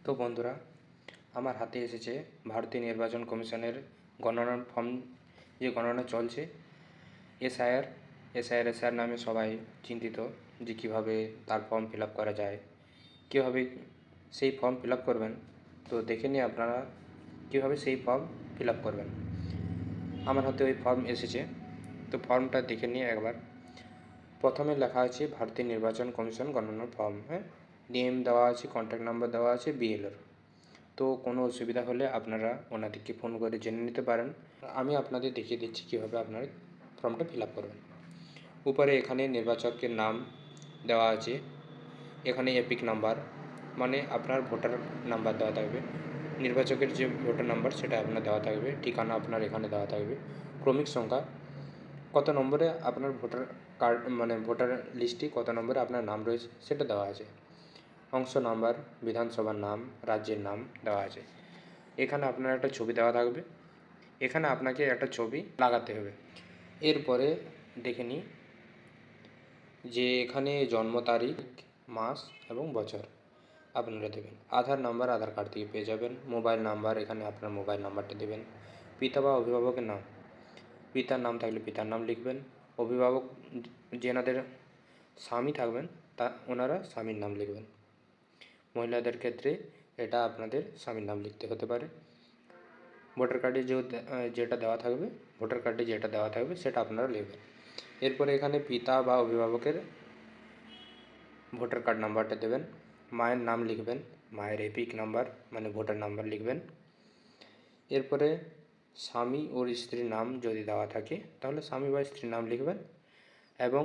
তো বন্ধুরা, আমার হাতে এসেছে ভারতীয় নির্বাচন কমিশনের গণনার ফর্ম, যে গণনা চলছে। এসআইআর নামে সবাই চিন্তিত যে কীভাবে তার ফর্ম ফিল আপ করা যায়, কীভাবে সেই ফর্ম ফিল আপ করবেন। তো দেখে নিয়ে আপনারা কীভাবে সেই ফর্ম ফিল আপ করবেন। আমার হাতে ওই ফর্ম এসেছে, তো ফর্মটা দেখে নিয়ে একবার। প্রথমে লেখা আছে ভারতীয় নির্বাচন কমিশন গণনার ফর্ম, নেম দেওয়া আছে, কন্ট্যাক্ট নাম্বার দেওয়া আছে বিএলওর। তো কোনো অসুবিধা হলে আপনারা ওনাদেরকে ফোন করে জেনে নিতে পারেন। আমি আপনাদের দেখিয়ে দিচ্ছি কীভাবে আপনারা ফর্মটা ফিল আপ করবেন। উপরে এখানে নির্বাচকের নাম দেওয়া আছে, এখানে এপিক নাম্বার মানে আপনার ভোটার নাম্বার দেওয়া থাকবে, নির্বাচকের যে ভোটার নাম্বার সেটা আপনার দেওয়া থাকবে, ঠিকানা আপনার এখানে দেওয়া থাকবে, ক্রমিক সংখ্যা, কত নম্বরে আপনার ভোটার কার্ড মানে ভোটার লিস্টে কত নম্বরে আপনার নাম রয়েছে সেটা দেওয়া আছে, অংশ নাম্বার, বিধানসভার নাম, রাজ্যের নাম দেওয়া আছে। এখানে আপনার একটা ছবি দেওয়া থাকবে, এখানে আপনাকে একটা ছবি লাগাতে হবে। এরপরে দেখে নিই যে এখানে জন্ম তারিখ, মাস এবং বছর আপনারা দেবেন। আধার নাম্বার আধার কার্ড থেকে পেয়ে যাবেন। মোবাইল নাম্বার, এখানে আপনার মোবাইল নাম্বারটা দেবেন। পিতা বা অভিভাবকের নাম, পিতার নাম থাকলে পিতার নাম লিখবেন। অভিভাবক যেনাদের স্বামী থাকবেন ওনারা স্বামীর নাম লিখবেন। মহিলাদের ক্ষেত্রে এটা আপনাদের স্বামীর নাম লিখতে হতে পারে। ভোটার কার্ডে যেটা দেওয়া থাকবে সেটা আপনারা লিখবেন। এরপরে এখানে পিতা বা অভিভাবকের ভোটার কার্ড নাম্বারটা দেবেন। মায়ের নাম লিখবেন, মায়ের এপিক নাম্বার মানে ভোটার নাম্বার লিখবেন। এরপরে স্বামী ও স্ত্রীর নাম যদি দেওয়া থাকে তাহলে স্বামী বা স্ত্রীর নাম লিখবেন এবং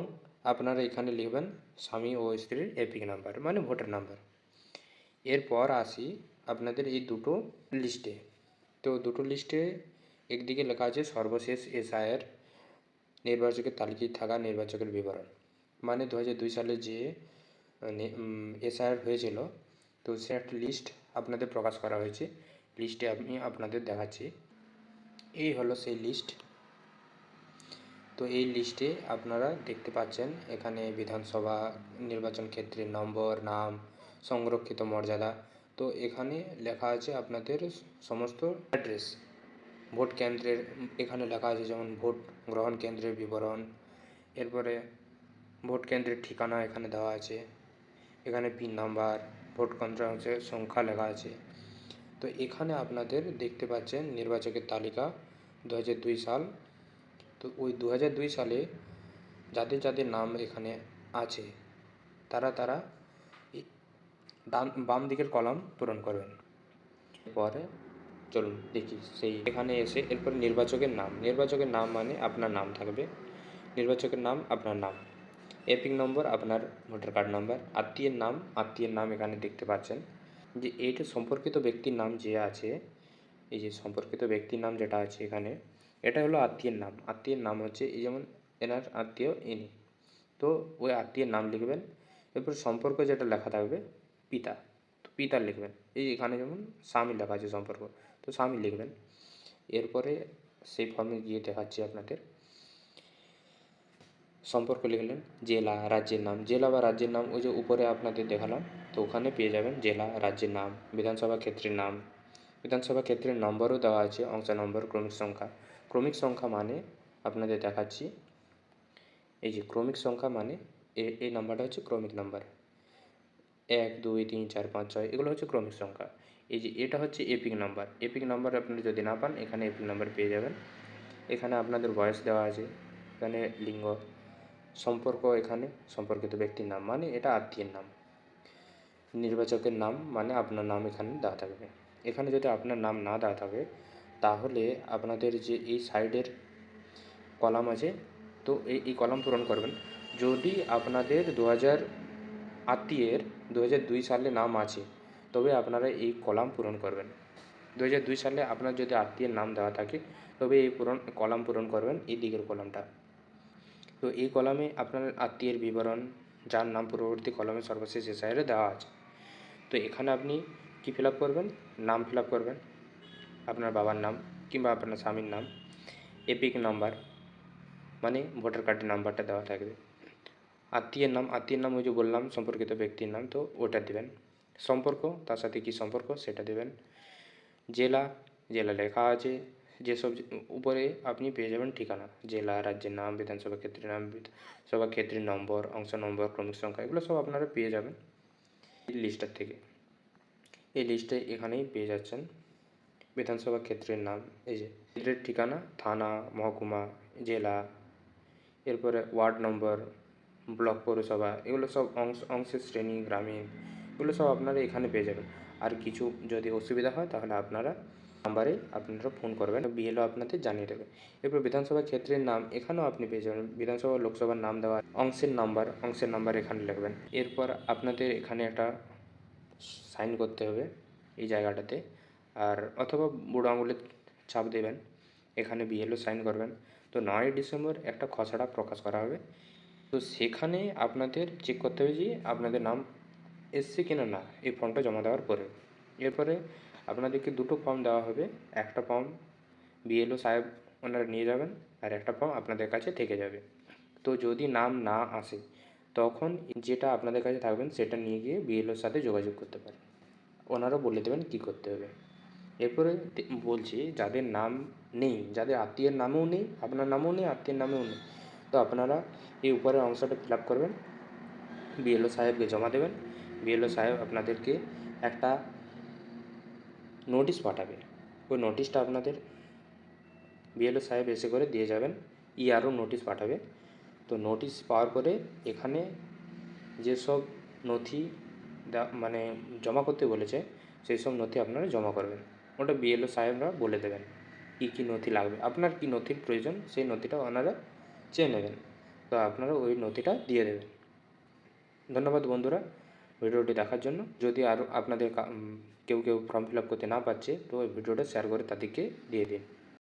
আপনারা এখানে লিখবেন স্বামী ও স্ত্রীর এপিক নাম্বার মানে ভোটার নাম্বার। এরপর আসি আপনাদের এই দুটো লিস্টে। তো দুটো লিস্টে একদিকে লেখা আছে সর্বশেষ এসআইআর নির্বাচকের তালিকায় থাকা নির্বাচকের বিবরণ, মানে 2002 সালে যে এসআইআর হয়েছিল তো সে একটা লিস্ট আপনাদের প্রকাশ করা হয়েছে। লিস্টে আমি আপনাদের দেখাচ্ছি, এই হলো সেই লিস্ট। তো এই লিস্টে আপনারা দেখতে পাচ্ছেন এখানে বিধানসভা নির্বাচন ক্ষেত্রের নম্বর, নাম, সংরক্ষিত মর্যাদা। তো এখানে লেখা আছে আপনাদের সমস্ত অ্যাড্রেস, ভোট কেন্দ্রের এখানে লেখা আছে, যেমন ভোট গ্রহণ কেন্দ্রের বিবরণ, এরপরে ভোট কেন্দ্রের ঠিকানা এখানে দেওয়া আছে, এখানে পিন নাম্বার, ভোট কেন্দ্রের সংখ্যা লেখা আছে। তো এখানে আপনাদের দেখতে পাচ্ছেন নির্বাচকের তালিকা 2002 সাল। তো ওই 2002 সালে যাদের যাদের নাম এখানে আছে তারা বাম দিকের কলাম পূরণ করবেন। পরে চলুন দেখি সেই এখানে এসে এরপর নির্বাচকের নাম মানে আপনার নাম থাকবে, নির্বাচকের নাম আপনার নাম, এপিক নম্বর আপনার ভোটার কার্ড নাম্বার, আত্মীয়ের নাম এখানে দেখতে পাচ্ছেন যে এইটা সম্পর্কিত ব্যক্তির নাম যে আছে, এই যে সম্পর্কিত ব্যক্তির নাম যেটা আছে এখানে, এটা হলো আত্মীয়ের নাম হচ্ছে এই যেমন এনার আত্মীয় ইনি, তো ওই আত্মীয়ের নাম লিখবেন। এরপর সম্পর্ক যেটা লেখা থাকবে পিতা, তো পিতার লিখবেন। এই এখানে যেমন স্বামী লেখা আছে সম্পর্ক, তো স্বামী লিখবেন। এরপরে সেই ফর্মে গিয়ে দেখাচ্ছি আপনাদের, সম্পর্ক লিখলেন, জেলা, রাজ্যের নাম, জেলা বা রাজ্যের নাম ওই যে উপরে আপনাদের দেখালাম, তো ওখানে পেয়ে যাবেন জেলা, রাজ্যের নাম, বিধানসভা ক্ষেত্রের নাম, বিধানসভা ক্ষেত্রের নম্বরও দেওয়া আছে, অংশ নম্বর, ক্রমিক সংখ্যা মানে আপনাদের দেখাচ্ছি, এই যে ক্রমিক সংখ্যা মানে এই নাম্বারটা হচ্ছে ক্রমিক নাম্বার, 1 2 3 4 5 6 এগুলো হচ্ছে ক্রমিক সংখ্যা। এই যে এটা হচ্ছে এপিক নাম্বার আপনারা যদি না পান এখানে এপিক নাম্বার পেয়ে যাবেন। এখানে আপনাদের বয়স দেওয়া আছে, এখানে লিঙ্গ, সম্পর্ক, এখানে সম্পর্কিত ব্যক্তির নাম মানে এটা আত্মীয়ের নাম, নির্বাচকের নাম মানে আপনার নাম এখানে দেওয়া থাকবে। এখানে যদি আপনার নাম না দেওয়া থাকে তাহলে আপনাদের যে এই সাইডের কলাম আছে, তো এই কলাম পূরণ করবেন। যদি আপনাদের আত্মীয়ের 2002 সালে নাম আছে তবে আপনারা এই কলাম পূরণ করবেন। 2002 সালে আপনার যদি আত্মীয়ের নাম দেওয়া থাকে তবে এই কলাম পূরণ করবেন, এই দিকের কলামটা। তো এই কলামে আপনার আত্মীয়ের বিবরণ, যার নাম পূর্ববর্তী কলামে সর্বশেষ এসআইআরে দেওয়া আছে। তো এখানে আপনি কি ফিল আপ করবেন, নাম ফিল আপ করবেন, আপনার বাবার নাম কিংবা আপনার স্বামীর নাম, এপিক নাম্বার মানে ভোটার কার্ডের নাম্বারটা দেওয়া থাকবে, আত্মীয়ের নাম ওই যে বললাম সম্পর্কিত ব্যক্তির নাম, তো ওটা দেবেন। সম্পর্ক, তার সাথে কী সম্পর্ক সেটা দেবেন। জেলা, জেলা লেখা আছে যেসব উপরে আপনি পেয়ে যাবেন ঠিকানা, জেলা, রাজ্যের নাম, বিধানসভা ক্ষেত্রের নাম, বিধানসভা ক্ষেত্রের নম্বর, অংশ নম্বর, ক্রমিক সংখ্যা, এগুলো সব আপনারা পেয়ে যাবেন এই লিস্টটার থেকে। এই লিস্টে এখানেই পেয়ে যাচ্ছেন বিধানসভা ক্ষেত্রের নাম, এই যে ক্ষেত্রের ঠিকানা, থানা, মহকুমা, জেলা, এরপরে ওয়ার্ড নম্বর, ব্লক পৌরসভা, এগুলো সব অংশের শ্রেণী, গ্রামীণ, এগুলো সব আপনারা এখানে পেয়ে যাবেন। আর কিছু যদি অসুবিধা হয় তাহলে আপনারা নাম্বারে আপনারা ফোন করবেন, বিএলও আপনাদের জানিয়ে দেবে। এরপর বিধানসভা ক্ষেত্রের নাম এখানেও আপনি পেয়ে যাবেন, বিধানসভা লোকসভার নাম দেওয়া, অংশের নাম্বার এখানে লিখবেন। এরপর আপনাদের এখানে একটা সাইন করতে হবে এই জায়গাটাতে, আর অথবা বুড়ো আঙুলের ছাপ দেবেন, এখানে বিএলও সাইন করবেন। তো 9ই ডিসেম্বর একটা খসড়া প্রকাশ করা হবে, তো সেখানে আপনাদের চেক করতে হবে যে আপনাদের নাম এসছে কিনা না এই ফর্মটা জমা দেওয়ার পরে। এরপরে আপনাদেরকে দুটো ফর্ম দেওয়া হবে, একটা ফর্ম বিএলও সাহেব ওনারা নিয়ে যাবেন, আর একটা ফর্ম আপনাদের কাছে থেকে যাবে। তো যদি নাম না আসে তখন যেটা আপনাদের কাছে থাকবেন সেটা নিয়ে গিয়ে বিএলওর সাথে যোগাযোগ করতে পারেন, ওনারা বলে দেবেন কী করতে হবে। এরপরে বলছি যাদের নাম নেই, যাদের আত্মীয়ের নামেও নেই, আপনার নামেও নেই, আত্মীয়ের নামেও নেই, তো আপনারা এই উপরের অংশটা ফিল আপ করবেন, বিএলও সাহেবকে জমা দেবেন। বিএলও সাহেব আপনাদেরকে একটা নোটিশ পাঠাবে, ওই নোটিশটা আপনাদের বিএলও সাহেব এসে করে দিয়ে যাবেন, ইআরও নোটিশ পাঠাবে। তো নোটিশ পাওয়ার পরে এখানে যেসব নথি মানে জমা করতে বলেছে সেই সব নথি আপনারা জমা করবেন, ওটা বিএলও সাহেবরা বলে দেবেন কী কী নথি লাগবে, আপনার কী নথির প্রয়োজন সেই নথিটা ওনারা চেয়ে নেবেন, তো আপনারা ওই নথিটা দিয়ে দেবেন। ধন্যবাদ বন্ধুরা ভিডিওটি দেখার জন্য। যদি আরও আপনাদের কেউ ফর্ম ফিল আপ করতে না পারছে তো ওই ভিডিওটা শেয়ার করে তাদেরকে দিয়ে দিন।